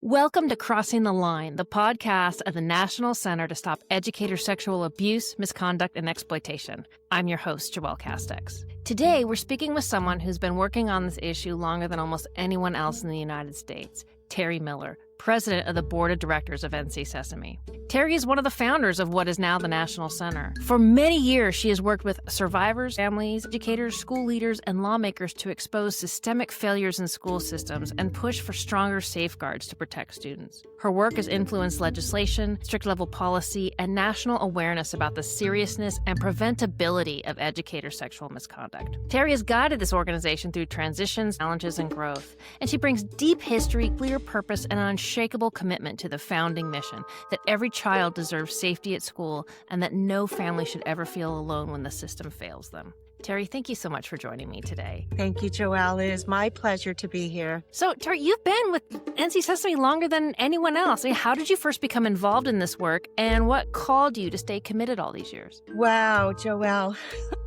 Welcome to Crossing the Line, the podcast of the National Center to Stop Educator Sexual Abuse, Misconduct, and Exploitation. I'm your host, Joelle Castex. Today, we're speaking with someone who's been working on this issue longer than almost anyone else in the United States, Terri Miller, president of the board of directors of NC Sesame. Terri is one of the founders of what is now the National Center. For many years, she has worked with survivors, families, educators, school leaders, and lawmakers to expose systemic failures in school systems and push for stronger safeguards to protect students. Her work has influenced legislation, strict-level policy, and national awareness about the seriousness and preventability of educator sexual misconduct. Terri has guided this organization through transitions, challenges, and growth, and she brings deep history, clear purpose, and an unshakable commitment to the founding mission that every child deserves safety at school and that no family should ever feel alone when the system fails them. Terri, thank you so much for joining me today. Thank you, Joelle. It is my pleasure to be here. So, Terri, you've been with NC Sesame longer than anyone else. How did you first become involved in this work, and what called you to stay committed all these years? Wow, Joelle.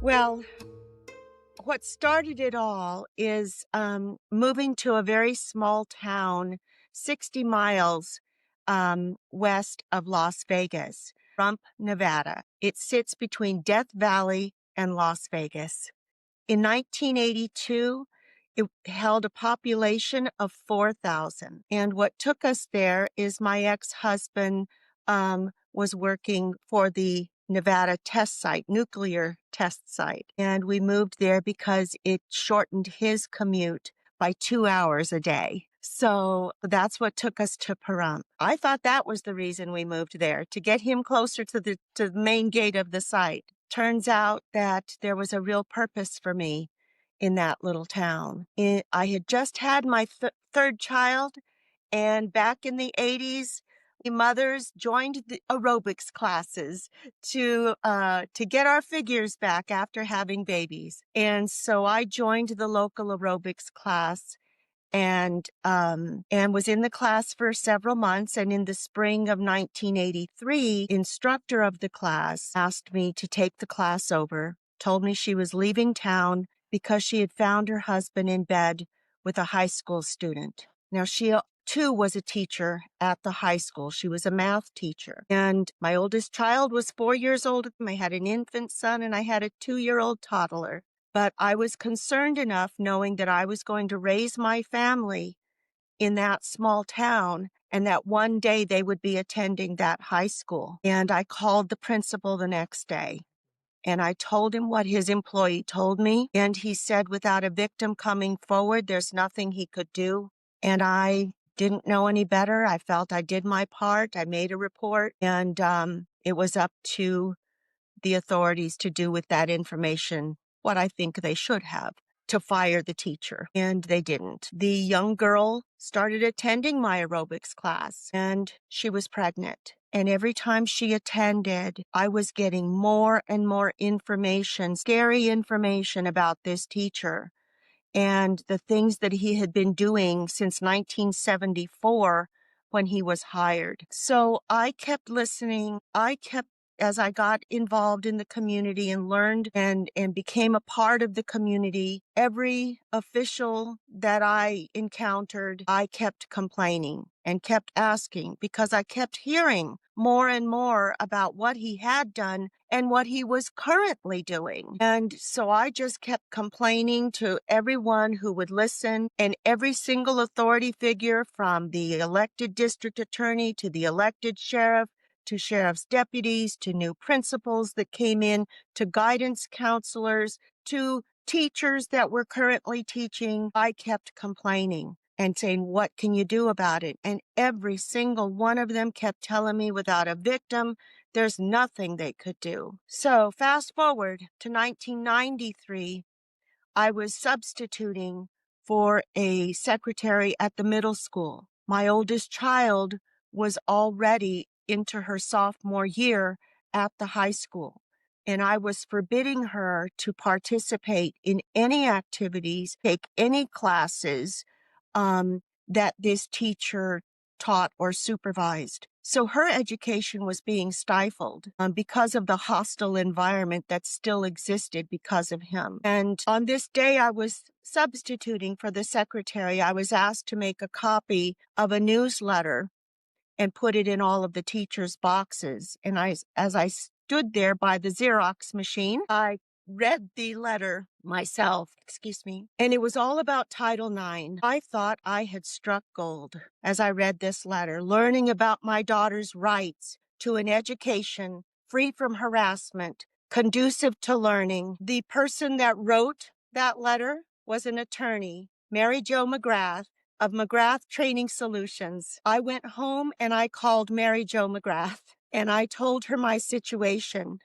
Well, what started it all is moving to a very small town, 60 miles west of Las Vegas, Rump, Nevada. It sits between Death Valley and Las Vegas. In 1982, it held a population of 4,000. And what took us there is my ex-husband was working for the Nevada test site, nuclear test site. And we moved there because it shortened his commute by 2 hours a day. So that's what took us to Pahrump. I thought that was the reason we moved there, to get him closer to the main gate of the site. Turns out that there was a real purpose for me in that little town. I had just had my third child, and back in the 80s, mothers joined the aerobics classes to get our figures back after having babies. And so I joined the local aerobics class and was in the class for several months. And in the spring of 1983, instructor of the class asked me to take the class over, told me she was leaving town because she had found her husband in bed with a high school student. Now, she too was a teacher at the high school. She was a math teacher. And my oldest child was 4 years old. I had an infant son and I had a 2-year-old toddler. But I was concerned enough knowing that I was going to raise my family in that small town and that one day they would be attending that high school. And I called the principal the next day and I told him what his employee told me. And he said, without a victim coming forward, there's nothing he could do. And I didn't know any better. I felt I did my part. I made a report, and it was up to the authorities to do with that information what I think they should have, to fire the teacher. And they didn't. The young girl started attending my aerobics class, and she was pregnant. And every time she attended, I was getting more and more information, scary information about this teacher and the things that he had been doing since 1974 when he was hired. So I kept listening. As I got involved in the community and learned and became a part of the community, every official that I encountered, I kept complaining and kept asking because I kept hearing more and more about what he had done and what he was currently doing. And so I just kept complaining to everyone who would listen, and every single authority figure, from the elected district attorney to the elected sheriff, to sheriff's deputies, to new principals that came in, to guidance counselors, to teachers that were currently teaching. I kept complaining and saying, what can you do about it? And every single one of them kept telling me, without a victim, there's nothing they could do. So fast forward to 1993, I was substituting for a secretary at the middle school. My oldest child was already into her sophomore year at the high school, and I was forbidding her to participate in any activities, take any classes that this teacher taught or supervised. So her education was being stifled because of the hostile environment that still existed because of him. And on this day, I was substituting for the secretary. I was asked to make a copy of a newsletter and put it in all of the teachers' boxes. And as I stood there by the Xerox machine, I read the letter myself, and it was all about Title IX. I thought I had struck gold as I read this letter, learning about my daughter's rights to an education free from harassment, conducive to learning. The person that wrote that letter was an attorney, Mary Jo McGrath, of McGrath Training Solutions. I went home and I called Mary Jo McGrath and I told her my situation.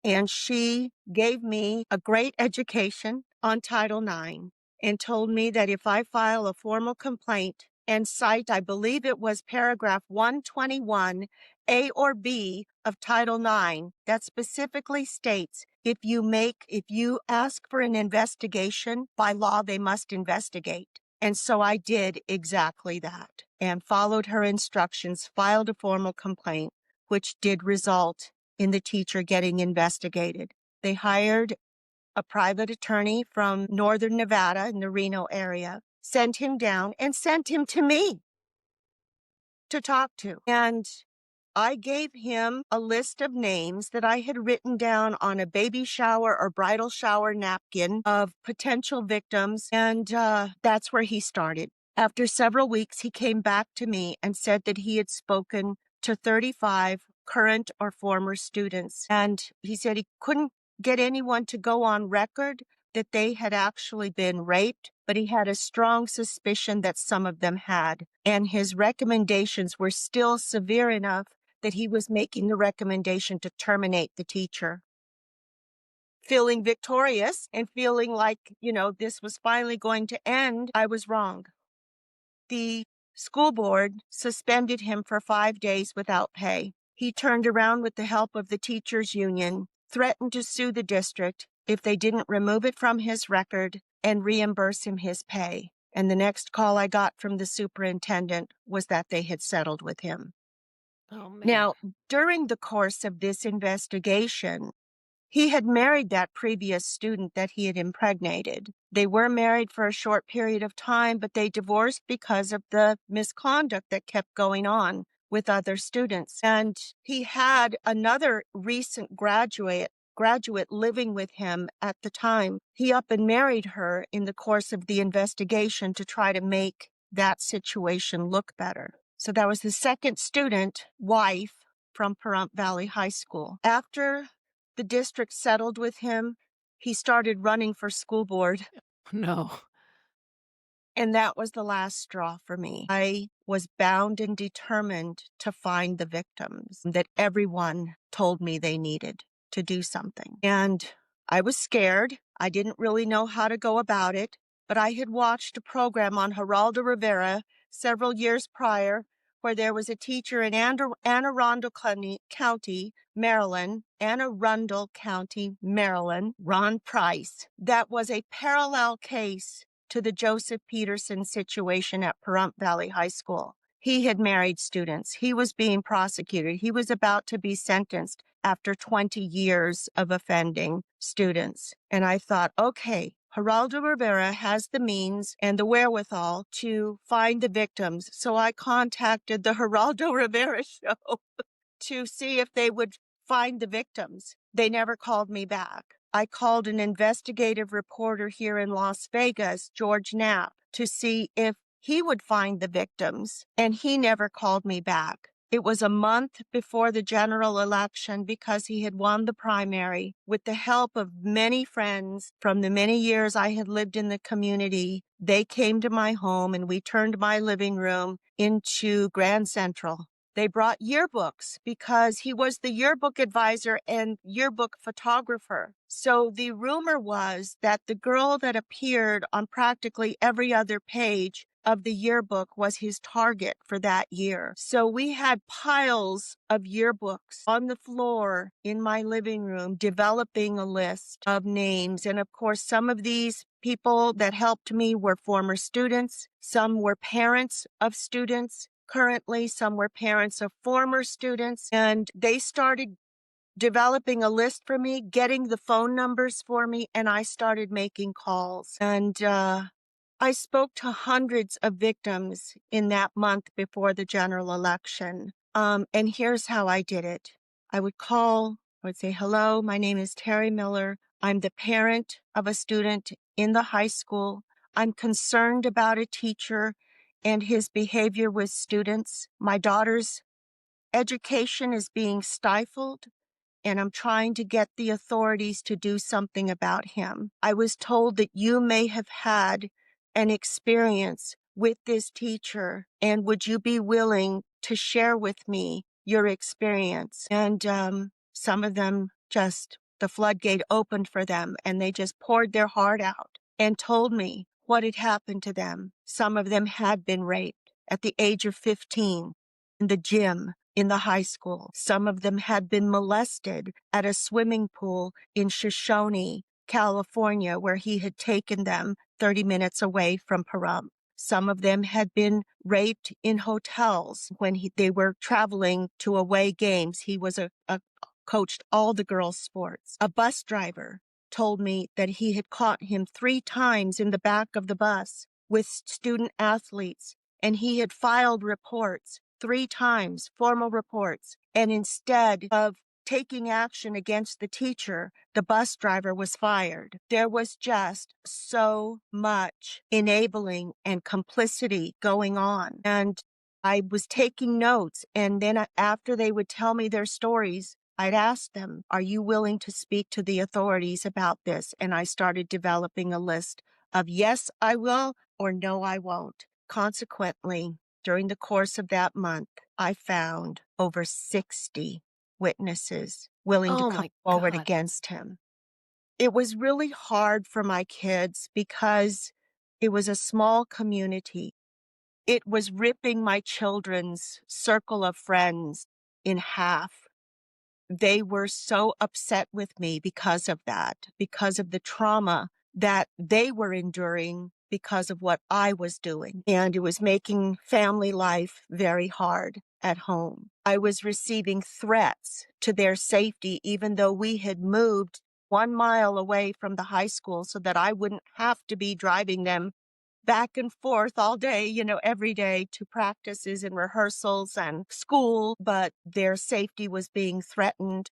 And she gave me a great education on Title IX and told me that if I file a formal complaint and cite, I believe it was paragraph 121, A or B of Title IX, that specifically states if you ask for an investigation, by law, they must investigate. And so I did exactly that and followed her instructions, filed a formal complaint, which did result in the teacher getting investigated. They hired a private attorney from northern Nevada in the Reno area, sent him down and sent him to me to talk to. And I gave him a list of names that I had written down on a baby shower or bridal shower napkin of potential victims, and that's where he started. After several weeks, he came back to me and said that he had spoken to 35 current or former students, and he said he couldn't get anyone to go on record that they had actually been raped, but he had a strong suspicion that some of them had, and his recommendations were still severe enough that he was making the recommendation to terminate the teacher. Feeling victorious and feeling like, this was finally going to end, I was wrong. The school board suspended him for 5 days without pay. He turned around with the help of the teachers' union, threatened to sue the district if they didn't remove it from his record and reimburse him his pay. And the next call I got from the superintendent was that they had settled with him. Oh, man. Now, during the course of this investigation, he had married that previous student that he had impregnated. They were married for a short period of time, but they divorced because of the misconduct that kept going on with other students. And he had another recent graduate living with him at the time. He up and married her in the course of the investigation to try to make that situation look better. So that was the second student wife from Pahrump Valley High School. After the district settled with him, he started running for school board. No. And that was the last straw for me. I was bound and determined to find the victims that everyone told me they needed to do something. And I was scared. I didn't really know how to go about it, but I had watched a program on Geraldo Rivera several years prior where there was a teacher in Anne Arundel County, Maryland, Ron Price. That was a parallel case to the Joseph Peterson situation at Pahrump Valley High School. He had married students. He was being prosecuted. He was about to be sentenced after 20 years of offending students. And I thought, okay, Geraldo Rivera has the means and the wherewithal to find the victims. So I contacted the Geraldo Rivera show to see if they would find the victims. They never called me back. I called an investigative reporter here in Las Vegas, George Knapp, to see if he would find the victims, and he never called me back. It was a month before the general election because he had won the primary. With the help of many friends from the many years I had lived in the community, they came to my home and we turned my living room into Grand Central. They brought yearbooks because he was the yearbook advisor and yearbook photographer. So the rumor was that the girl that appeared on practically every other page of the yearbook was his target for that year. So we had piles of yearbooks on the floor in my living room, developing a list of names. And of course, some of these people that helped me were former students. Some were parents of students, currently. Some were parents of former students, and they started developing a list for me, getting the phone numbers for me, and I started making calls. And I spoke to hundreds of victims in that month before the general election. And here's how I did it. I would call, I would say, hello, my name is Terri Miller. I'm the parent of a student in the high school. I'm concerned about a teacher and his behavior with students. My daughter's education is being stifled, and I'm trying to get the authorities to do something about him. I was told that you may have had an experience with this teacher, and would you be willing to share with me your experience? And some of them just, the floodgate opened for them, and they just poured their heart out and told me what had happened to them. Some of them had been raped at the age of 15 in the gym in the high school. Some of them had been molested at a swimming pool in Shoshone, California, where he had taken them 30 minutes away from Pahrump. Some of them had been raped in hotels when they were traveling to away games. He was coached all the girls' sports. A bus driver told me that he had caught him 3 times in the back of the bus with student athletes, and he had filed reports 3 times, formal reports. And instead of taking action against the teacher, the bus driver was fired. There was just so much enabling and complicity going on. And I was taking notes. And then after they would tell me their stories, I'd ask them, are you willing to speak to the authorities about this? And I started developing a list of yes, I will, or no, I won't. Consequently, during the course of that month, I found over 60 witnesses willing to Oh come my forward God. against him. It was really hard for my kids because it was a small community. It was ripping my children's circle of friends in half. They were so upset with me because of that, because of the trauma that they were enduring because of what I was doing. And it was making family life very hard at home. I was receiving threats to their safety, even though we had moved 1 mile away from the high school so that I wouldn't have to be driving them back and forth all day, every day to practices and rehearsals and school, but their safety was being threatened.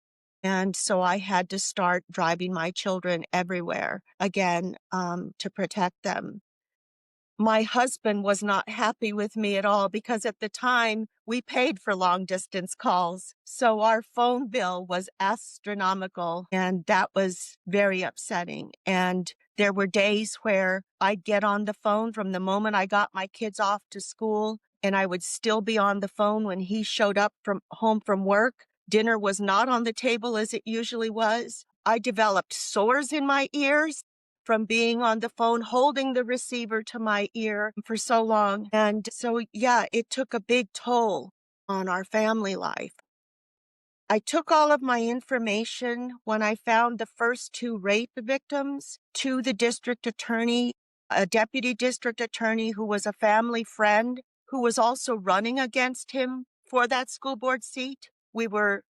And so I had to start driving my children everywhere again to protect them. My husband was not happy with me at all because at the time we paid for long distance calls. So our phone bill was astronomical, and that was very upsetting. And there were days where I'd get on the phone from the moment I got my kids off to school, and I would still be on the phone when he showed up from home from work. Dinner was not on the table as it usually was. I developed sores in my ears from being on the phone, holding the receiver to my ear for so long. And so, yeah, it took a big toll on our family life. I took all of my information when I found the first 2 rape victims to the district attorney, a deputy district attorney who was a family friend who was also running against him for that school board seat. We were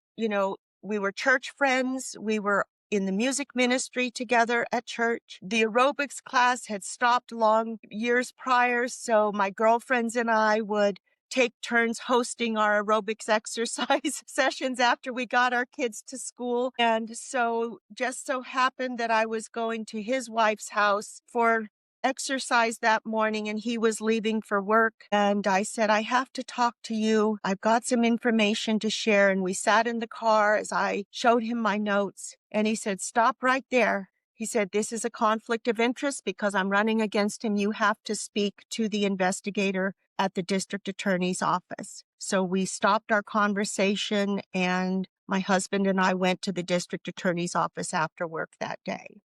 church friends. We were in the music ministry together at church. The aerobics class had stopped long years prior, so my girlfriends and I would take turns hosting our aerobics exercise sessions after we got our kids to school. And so just so happened that I was going to his wife's house for exercise that morning, and he was leaving for work. And I said, I have to talk to you. I've got some information to share. And we sat in the car as I showed him my notes. And he said, stop right there. He said, this is a conflict of interest because I'm running against him. You have to speak to the investigator at the district attorney's office. So we stopped our conversation, and my husband and I went to the district attorney's office after work that day.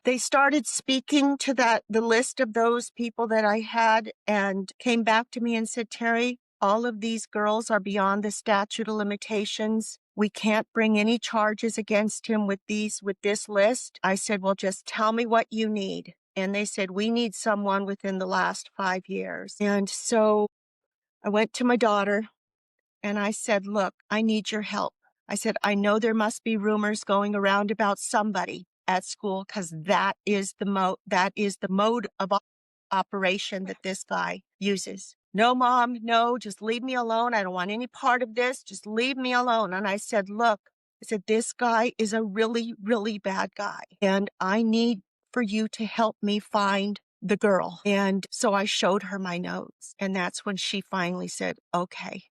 They started speaking to the list of those people that I had and came back to me and said, Terri, all of these girls are beyond the statute of limitations. We can't bring any charges against him with this list. I said, well, just tell me what you need. And they said, we need someone within the last 5 years. And so I went to my daughter and I said, look, I need your help. I said, I know there must be rumors going around about somebody at school because that is the mode of operation that this guy uses. No, Mom, no, just leave me alone. I don't want any part of this. Just leave me alone. And I said, look, I said, this guy is a really, really bad guy. And I need for you to help me find the girl. And so I showed her my notes. And that's when she finally said, okay.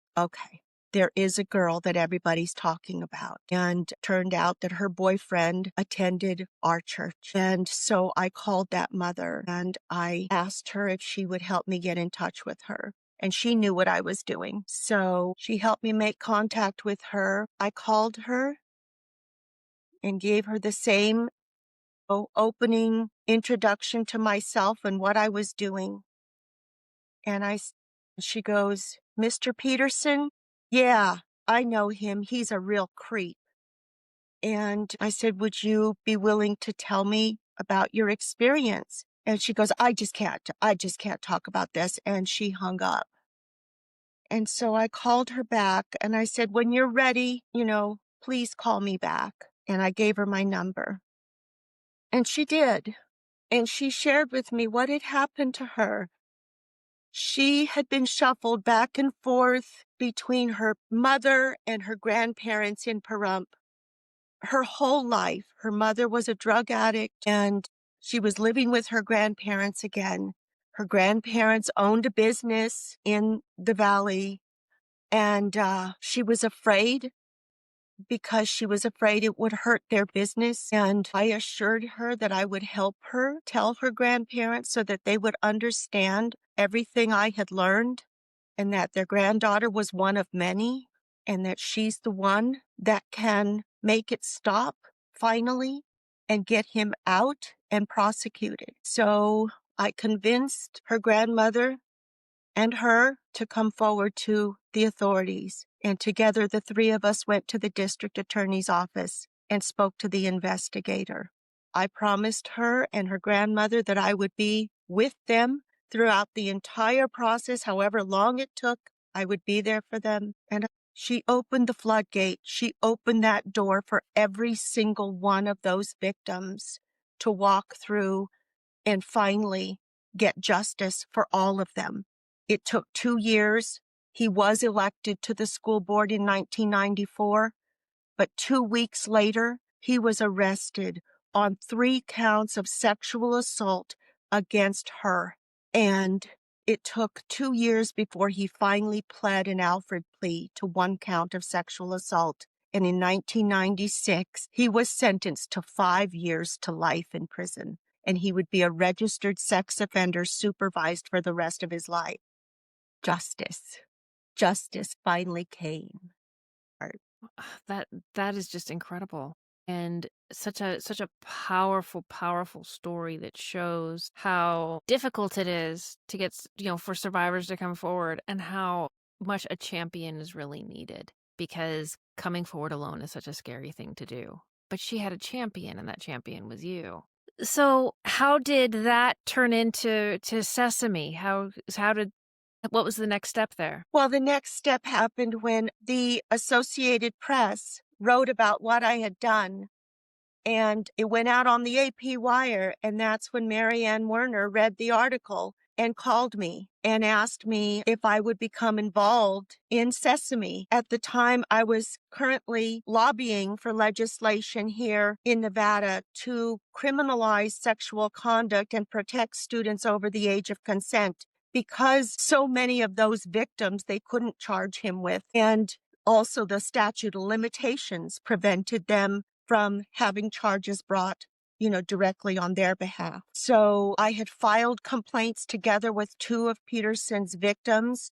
There is a girl that everybody's talking about. And turned out that her boyfriend attended our church. And so I called that mother and I asked her if she would help me get in touch with her. And she knew what I was doing. So she helped me make contact with her. I called her and gave her the same opening introduction to myself and what I was doing. And she goes, Mr. Peterson? Yeah, I know him. He's a real creep. And I said, would you be willing to tell me about your experience? And she goes, I just can't talk about this. And she hung up. And so I called her back and I said, when you're ready, please call me back. And I gave her my number. And she did. And she shared with me what had happened to her. She had been shuffled back and forth between her mother and her grandparents in Pahrump. Her whole life, her mother was a drug addict and she was living with her grandparents again. Her grandparents owned a business in the valley and she was afraid because she was afraid it would hurt their business. And I assured her that I would help her tell her grandparents so that they would understand everything I had learned and that their granddaughter was one of many and that she's the one that can make it stop finally and get him out and prosecuted. So I convinced her grandmother and her to come forward to the authorities. And together, the three of us went to the district attorney's office and spoke to the investigator. I promised her and her grandmother that I would be with them throughout the entire process, however long it took. I would be there for them. And she opened the floodgate. She opened that door for every single one of those victims to walk through and finally get justice for all of them. It took 2 years. He was elected to the school board in 1994, but 2 weeks later, he was arrested on 3 counts of sexual assault against her. And it took 2 years before he finally pled an Alfred plea to 1 count of sexual assault. And in 1996, he was sentenced to 5 years to life in prison. And he would be a registered sex offender supervised for the rest of his life. Justice finally came. That is just incredible. And such a powerful story that shows how difficult it is to get, for survivors to come forward and how much a champion is really needed, because coming forward alone is such a scary thing to do. But she had a champion, and that champion was you. So how did that turn into Sesame? What was the next step there? Well, the next step happened when the Associated Press wrote about what I had done. And it went out on the AP wire. And that's when Mary Ann Werner read the article and called me and asked me if I would become involved in Sesame. At the time, I was currently lobbying for legislation here in Nevada to criminalize sexual conduct and protect students over the age of consent, because so many of those victims they couldn't charge him with. And also the statute of limitations prevented them from having charges brought, directly on their behalf. So I had filed complaints together with 2 of Peterson's victims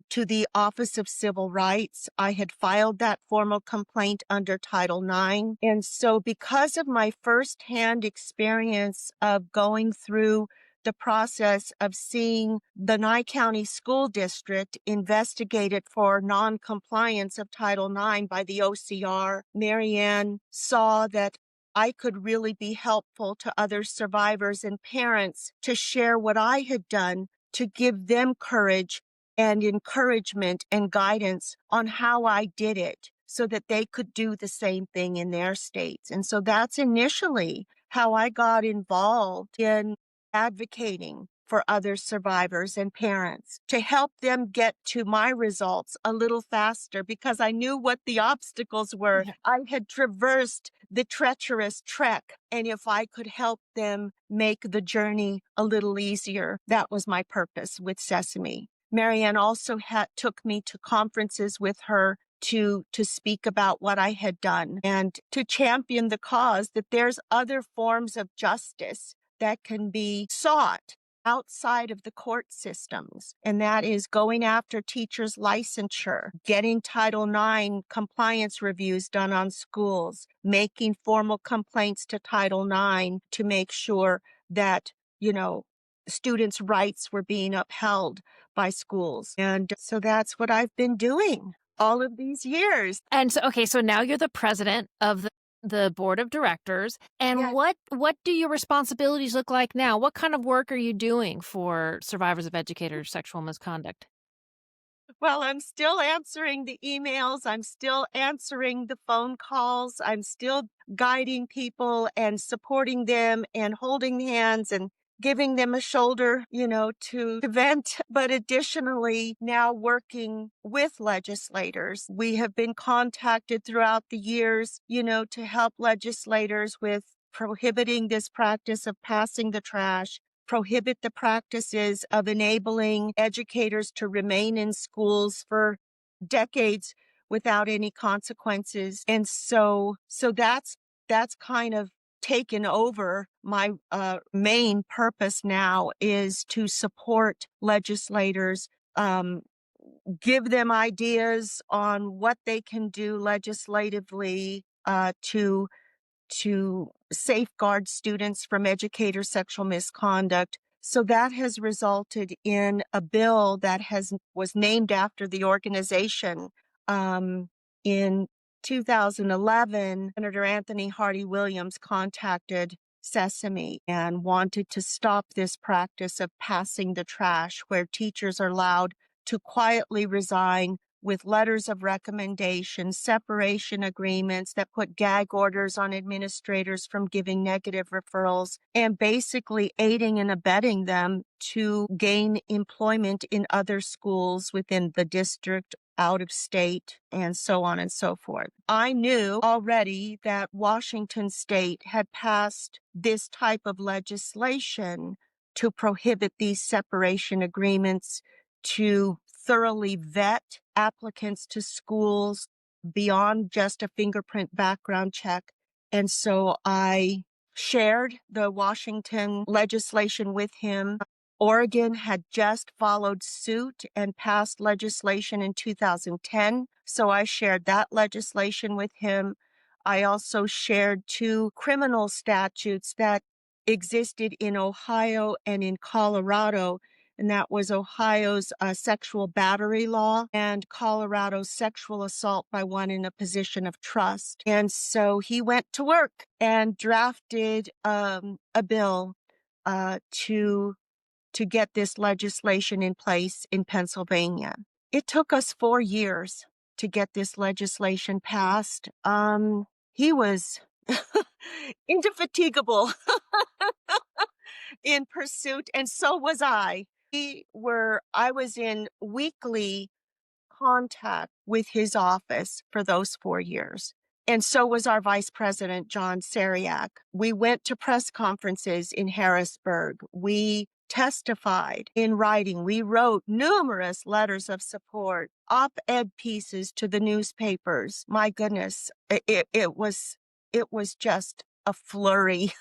to the Office of Civil Rights. I had filed that formal complaint under Title IX. And so because of my firsthand experience of going through the process of seeing the Nye County School District investigated for non-compliance of Title IX by the OCR, Mary Ann saw that I could really be helpful to other survivors and parents to share what I had done to give them courage and encouragement and guidance on how I did it so that they could do the same thing in their states. And so that's initially how I got involved in advocating for other survivors and parents to help them get to my results a little faster because I knew what the obstacles were. Yeah. I had traversed the treacherous trek, and if I could help them make the journey a little easier, that was my purpose with Sesame. Marianne also took me to conferences with her to speak about what I had done and to champion the cause that there's other forms of justice that can be sought outside of the court systems. And that is going after teachers' licensure, getting Title IX compliance reviews done on schools, making formal complaints to Title IX to make sure that, students' rights were being upheld by schools. And so that's what I've been doing all of these years. And so, okay, so now you're the president of the board of directors. And Yes. what do your responsibilities look like now? What kind of work are you doing for survivors of educators' sexual misconduct? Well, I'm still answering the emails. I'm still answering the phone calls. I'm still guiding people and supporting them and holding hands and giving them a shoulder, to vent. But additionally, now working with legislators. We have been contacted throughout the years, to help legislators with prohibiting this practice of passing the trash, prohibit the practices of enabling educators to remain in schools for decades without any consequences. And so that's kind of taken over. My main purpose now is to support legislators, give them ideas on what they can do legislatively to safeguard students from educator sexual misconduct. So that has resulted in a bill that was named after the organization. In 2011, Senator Anthony Hardy Williams contacted Sesame and wanted to stop this practice of passing the trash, where teachers are allowed to quietly resign with letters of recommendation, separation agreements that put gag orders on administrators from giving negative referrals, and basically aiding and abetting them to gain employment in other schools within the district, out of state, and so on and so forth. I knew already that Washington State had passed this type of legislation to prohibit these separation agreements, to thoroughly vet applicants to schools beyond just a fingerprint background check. And so I shared the Washington legislation with him. Oregon had just followed suit and passed legislation in 2010. So I shared that legislation with him. I also shared 2 criminal statutes that existed in Ohio and in Colorado, and that was Ohio's sexual battery law and Colorado's sexual assault by one in a position of trust. And so he went to work and drafted a bill to get this legislation in place in Pennsylvania. It took us 4 years to get this legislation passed. He was indefatigable in pursuit, and so was I. I was in weekly contact with his office for those 4 years. And so was our vice president, John Sariak. We went to press conferences in Harrisburg. We testified in writing. We wrote numerous letters of support, op-ed pieces to the newspapers. My goodness, it was just a flurry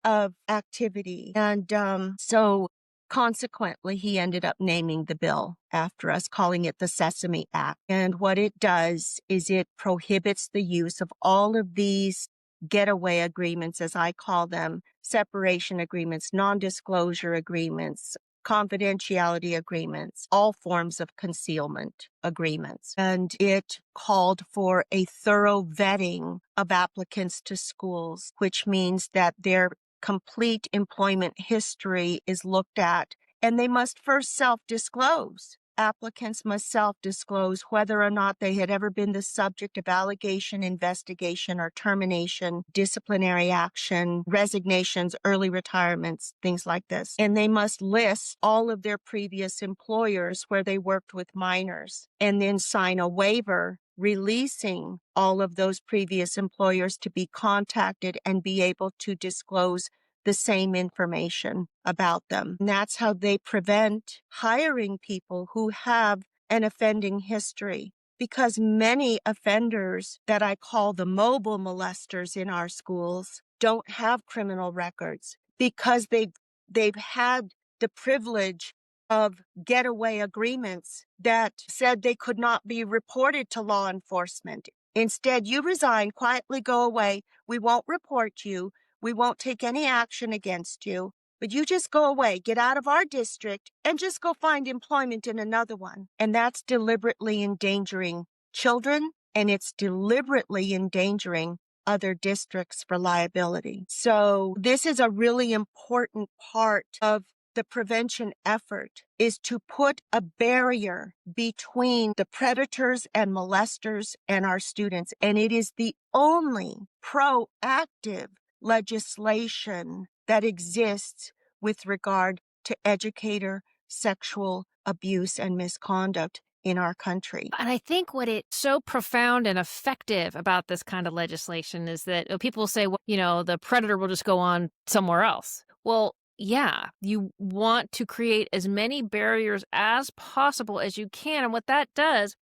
of activity. And so consequently, he ended up naming the bill after us, calling it the Sesame Act. And what it does is it prohibits the use of all of these getaway agreements, as I call them, separation agreements, non-disclosure agreements, confidentiality agreements, all forms of concealment agreements. And it called for a thorough vetting of applicants to schools, which means that their complete employment history is looked at and they must first self-disclose. Applicants must self-disclose whether or not they had ever been the subject of allegation, investigation, or termination, disciplinary action, resignations, early retirements, things like this. And they must list all of their previous employers where they worked with minors, and then sign a waiver releasing all of those previous employers to be contacted and be able to disclose the same information about them. And that's how they prevent hiring people who have an offending history. Because many offenders that I call the mobile molesters in our schools don't have criminal records because they've had the privilege of getaway agreements that said they could not be reported to law enforcement. Instead, you resign, quietly go away. We won't report you. We won't take any action against you, but you just go away, get out of our district, and just go find employment in another one. And that's deliberately endangering children, and it's deliberately endangering other districts for liability. So this is a really important part of the prevention effort, is to put a barrier between the predators and molesters and our students. And it is the only proactive legislation that exists with regard to educator sexual abuse and misconduct in our country. And I think what it's so profound and effective about this kind of legislation is that people say, well, the predator will just go on somewhere else. Well, yeah, you want to create as many barriers as possible as you can. And what that does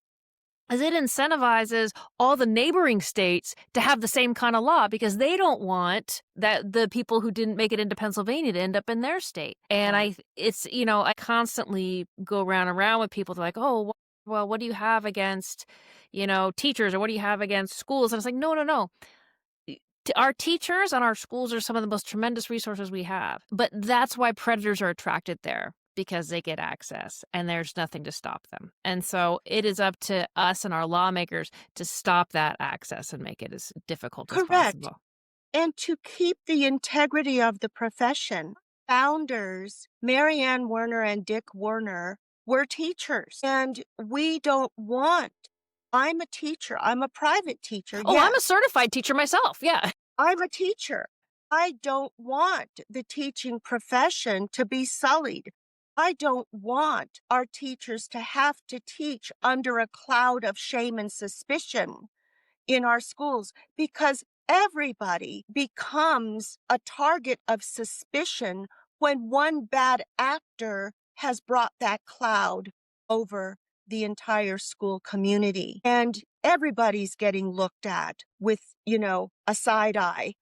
is it incentivizes all the neighboring states to have the same kind of law because they don't want that the people who didn't make it into Pennsylvania to end up in their state. And I constantly go around and around with people. They're like, oh, well, what do you have against, teachers, or what do you have against schools? And it's like, no. Our teachers and our schools are some of the most tremendous resources we have. But that's why predators are attracted there, because they get access and there's nothing to stop them. And so it is up to us and our lawmakers to stop that access and make it as difficult as possible. And to keep the integrity of the profession. Founders, Mary Ann Werner and Dick Werner, were teachers. And we don't want, I'm a teacher, I'm a private teacher. Oh, yes. I'm a certified teacher myself, yeah. I'm a teacher. I don't want the teaching profession to be sullied. I don't want our teachers to have to teach under a cloud of shame and suspicion in our schools, because everybody becomes a target of suspicion when one bad actor has brought that cloud over the entire school community. And everybody's getting looked at with, a side eye.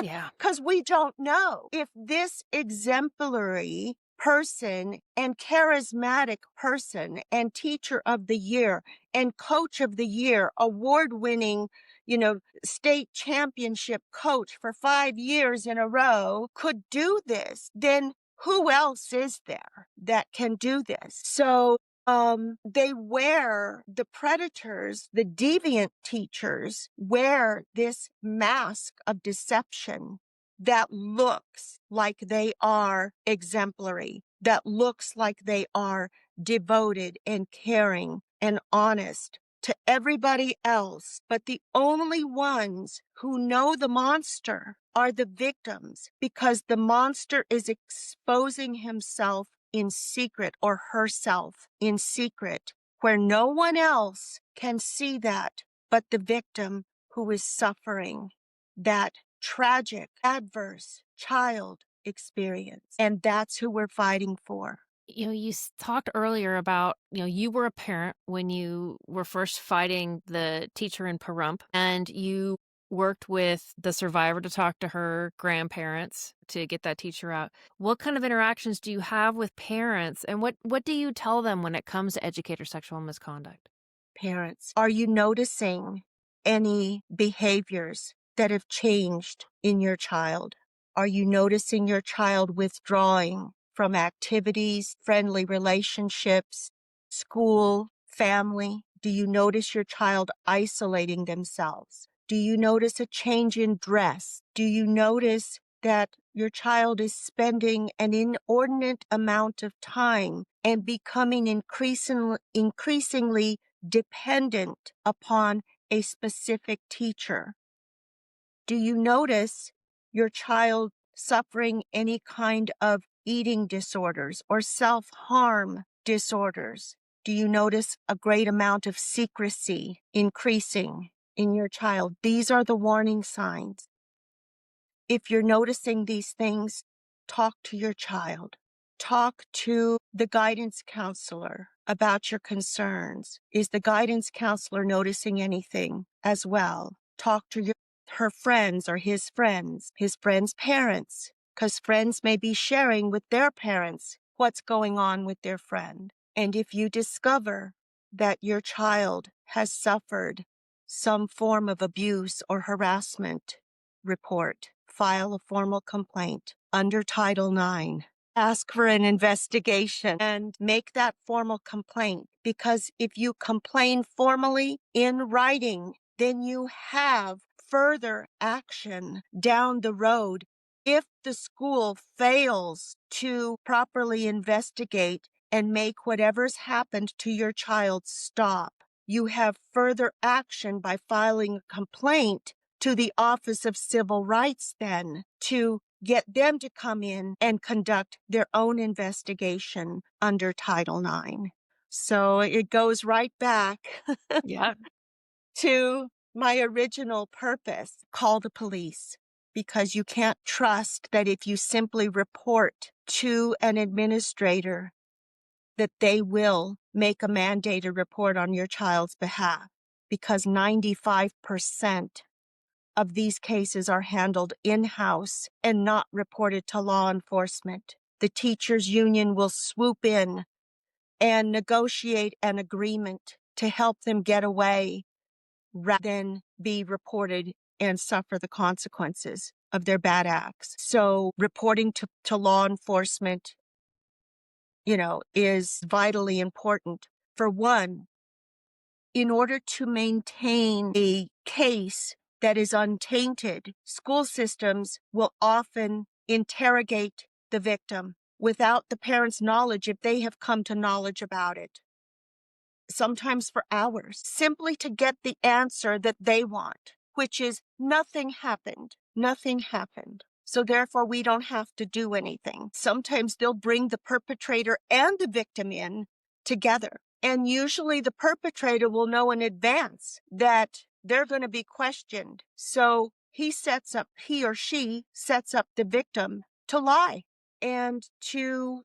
Yeah. Because we don't know if this exemplary person and charismatic person and teacher of the year and coach of the year, award-winning, state championship coach for 5 years in a row could do this, then who else is there that can do this? So they wear, the predators, the deviant teachers wear this mask of deception that looks like they are exemplary, that looks like they are devoted and caring and honest to everybody else. But the only ones who know the monster are the victims, because the monster is exposing himself in secret, or herself in secret, where no one else can see that but the victim who is suffering that tragic, adverse child experience. And that's who we're fighting for. You talked earlier about, you were a parent when you were first fighting the teacher in Pahrump, and you worked with the survivor to talk to her grandparents to get that teacher out. What kind of interactions do you have with parents, and what do you tell them when it comes to educator sexual misconduct? Parents, are you noticing any behaviors that have changed in your child? Are you noticing your child withdrawing from activities, friendly relationships, school, family? Do you notice your child isolating themselves? Do you notice a change in dress? Do you notice that your child is spending an inordinate amount of time and becoming increasingly dependent upon a specific teacher? Do you notice your child suffering any kind of eating disorders or self-harm disorders? Do you notice a great amount of secrecy increasing in your child? These are the warning signs. If you're noticing these things, talk to your child. Talk to the guidance counselor about your concerns. Is the guidance counselor noticing anything as well? Talk to her friends or his friends' parents, because friends may be sharing with their parents what's going on with their friend. And if you discover that your child has suffered some form of abuse or harassment, report, file a formal complaint under Title IX. Ask for an investigation and make that formal complaint, because if you complain formally in writing, then you have further action down the road. If the school fails to properly investigate and make whatever's happened to your child stop, you have further action by filing a complaint to the Office of Civil Rights then to get them to come in and conduct their own investigation under Title IX. So it goes right back Yeah. to my original purpose: call the police, because you can't trust that if you simply report to an administrator that they will make a mandated report on your child's behalf, because 95% of these cases are handled in-house and not reported to law enforcement. The teachers' union will swoop in and negotiate an agreement to help them get away rather than be reported and suffer the consequences of their bad acts. So reporting to law enforcement, is vitally important. For one, in order to maintain a case that is untainted, school systems will often interrogate the victim without the parent's knowledge if they have come to knowledge about it, sometimes for hours, simply to get the answer that they want, which is nothing happened. Nothing happened. So therefore, we don't have to do anything. Sometimes they'll bring the perpetrator and the victim in together. And usually the perpetrator will know in advance that they're going to be questioned. So he or she sets up the victim to lie and to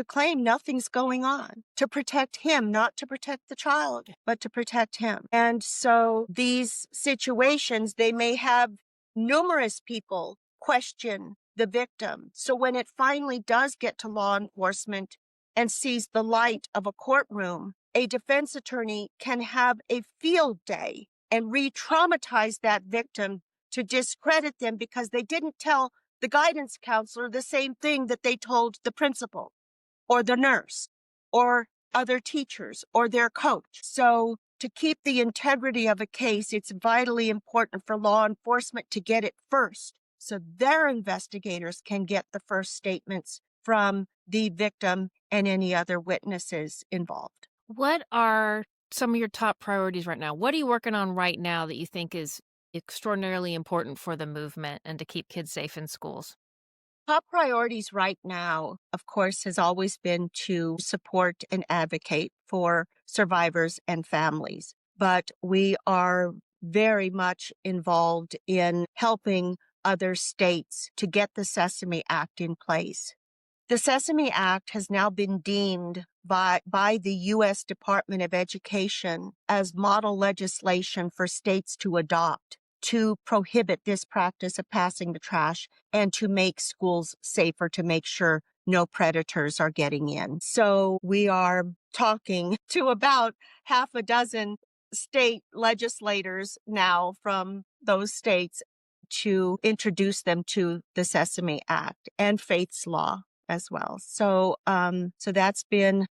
claim nothing's going on, to protect him, not to protect the child, but to protect him. And so these situations, they may have numerous people question the victim. So when it finally does get to law enforcement and sees the light of a courtroom, a defense attorney can have a field day and re-traumatize that victim to discredit them because they didn't tell the guidance counselor the same thing that they told the principal or the nurse or other teachers or their coach. So to keep the integrity of a case, it's vitally important for law enforcement to get it first, so their investigators can get the first statements from the victim and any other witnesses involved. What are some of your top priorities right now? What are you working on right now that you think is extraordinarily important for the movement and to keep kids safe in schools? Top priorities right now, of course, has always been to support and advocate for survivors and families. But we are very much involved in helping other states to get the Sesame Act in place. The Sesame Act has now been deemed by the U.S. Department of Education as model legislation for states to adopt to prohibit this practice of passing the trash and to make schools safer, to make sure no predators are getting in. So we are talking to about half a dozen state legislators now from those states to introduce them to the Sesame Act and Faith's Law as well. So that's been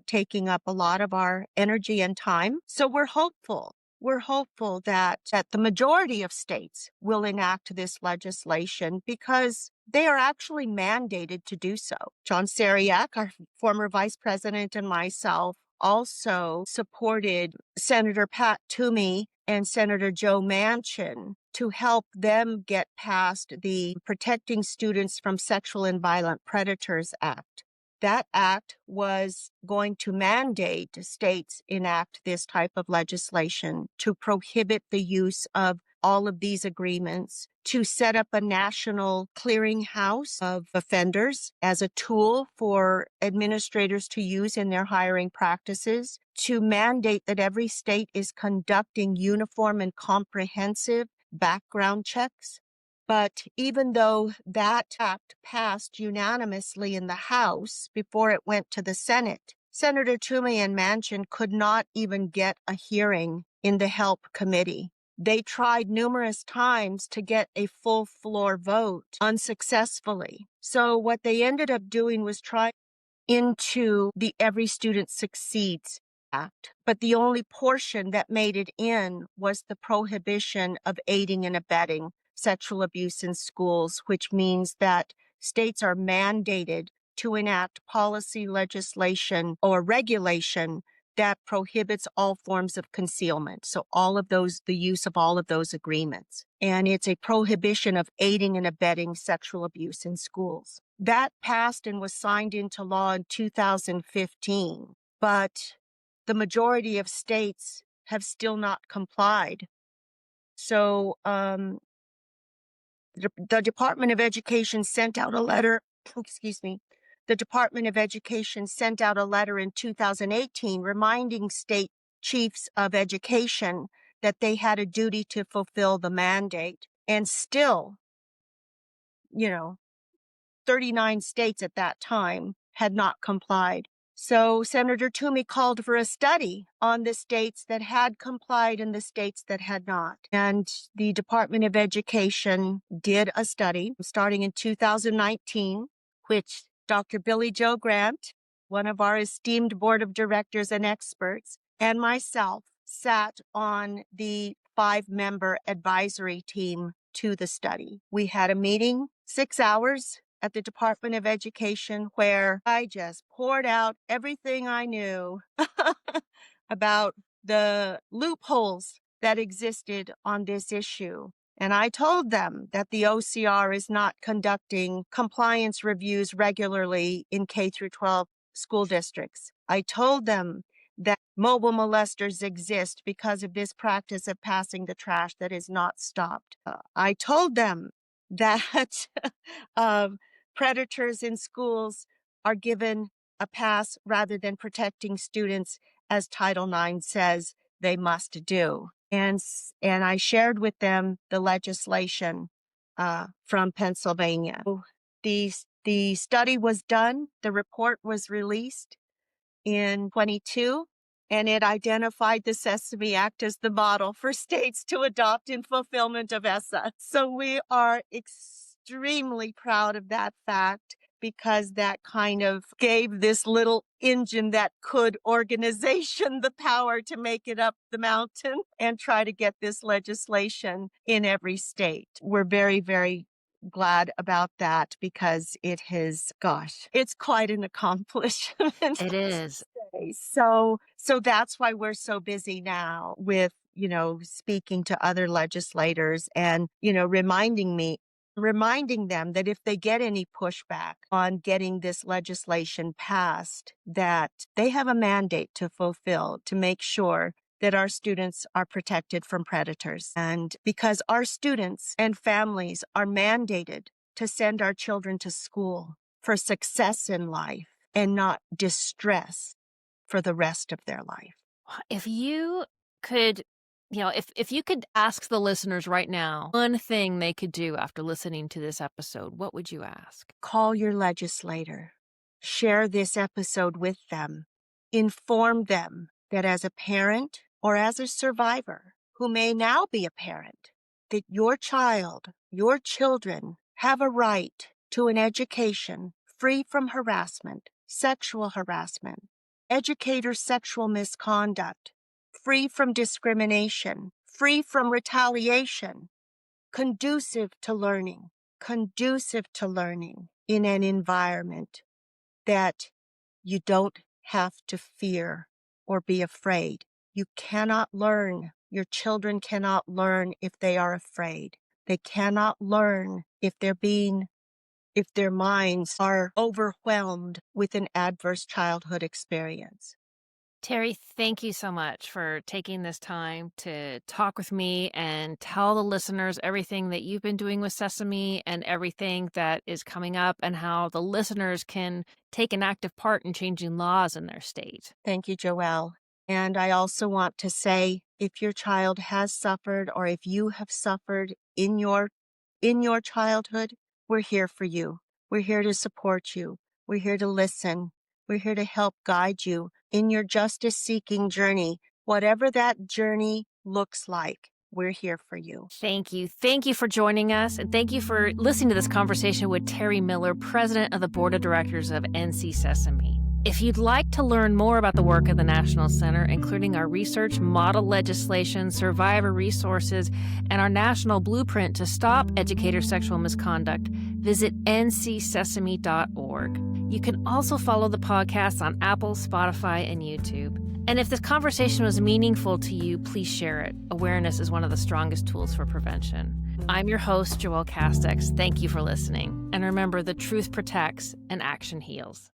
taking up a lot of our energy and time. So we're hopeful we're hopeful that the majority of states will enact this legislation because they are actually mandated to do so. John Sariak, our former vice president, and myself also supported Senator Pat Toomey and Senator Joe Manchin to help them get past the Protecting Students from Sexual and Violent Predators Act. That act was going to mandate states enact this type of legislation to prohibit the use of all of these agreements, to set up a national clearinghouse of offenders as a tool for administrators to use in their hiring practices, to mandate that every state is conducting uniform and comprehensive background checks. But even though that act passed unanimously in the House before it went to the Senate, Senator Toomey and Manchin could not even get a hearing in the Help Committee. They tried numerous times to get a full floor vote unsuccessfully. So what they ended up doing was try into the Every Student Succeeds Act. But the only portion that made it in was the prohibition of aiding and abetting sexual abuse in schools, which means that states are mandated to enact policy, legislation, or regulation that prohibits all forms of concealment. So all of those, the use of all of those agreements. And it's a prohibition of aiding and abetting sexual abuse in schools. That passed and was signed into law in 2015, but the majority of states have still not complied. So the Department of Education sent out a letter, the Department of Education sent out a letter in 2018 reminding state chiefs of education that they had a duty to fulfill the mandate. And still, 39 states at that time had not complied. So Senator Toomey called for a study on the states that had complied and the states that had not. And the Department of Education did a study starting in 2019, which Dr. Billy Joe Grant, one of our esteemed board of directors and experts, and myself sat on the 5-member advisory team to the study. We had a meeting, 6 hours, at the Department of Education where I just poured out everything I knew about the loopholes that existed on this issue. And I told them that the OCR is not conducting compliance reviews regularly in K through 12 school districts. I told them that mobile molesters exist because of this practice of passing the trash that is not stopped. I told them that predators in schools are given a pass rather than protecting students, as Title IX says they must do. And I shared with them the legislation from Pennsylvania. The study was done. The report was released in 22, and it identified the Sesame Act as the model for states to adopt in fulfillment of ESSA. So we are extremely proud of that fact because that kind of gave this little engine that could organization the power to make it up the mountain and try to get this legislation in every state. We're very, very glad about that because it has, it's quite an accomplishment. It is. So that's why we're so busy now with, speaking to other legislators and, reminding them that if they get any pushback on getting this legislation passed, that they have a mandate to fulfill to make sure that our students are protected from predators. And because our students and families are mandated to send our children to school for success in life and not distress for the rest of their life. If you could, if you could ask the listeners right now one thing they could do after listening to this episode, what would you ask? Call your legislator. Share this episode with them. Inform them that as a parent or as a survivor who may now be a parent, that your child, your children have a right to an education free from harassment, sexual harassment, educator sexual misconduct, free from discrimination, free from retaliation, conducive to learning in an environment that you don't have to fear or be afraid. You cannot learn. Your children cannot learn if they are afraid. They cannot learn if their minds are overwhelmed with an adverse childhood experience. Terri, thank you so much for taking this time to talk with me and tell the listeners everything that you've been doing with Sesame and everything that is coming up and how the listeners can take an active part in changing laws in their state. Thank you, Joelle. And I also want to say, if your child has suffered or if you have suffered in your childhood, we're here for you. We're here to support you. We're here to listen. We're here to help guide you in your justice-seeking journey. Whatever that journey looks like, we're here for you. Thank you. Thank you for joining us. And thank you for listening to this conversation with Terri Miller, president of the board of directors of NC Sesame. If you'd like to learn more about the work of the National Center, including our research, model legislation, survivor resources, and our national blueprint to stop educator sexual misconduct, visit ncsesame.org. You can also follow the podcast on Apple, Spotify, and YouTube. And if this conversation was meaningful to you, please share it. Awareness is one of the strongest tools for prevention. I'm your host, Joelle Castex. Thank you for listening. And remember, the truth protects and action heals.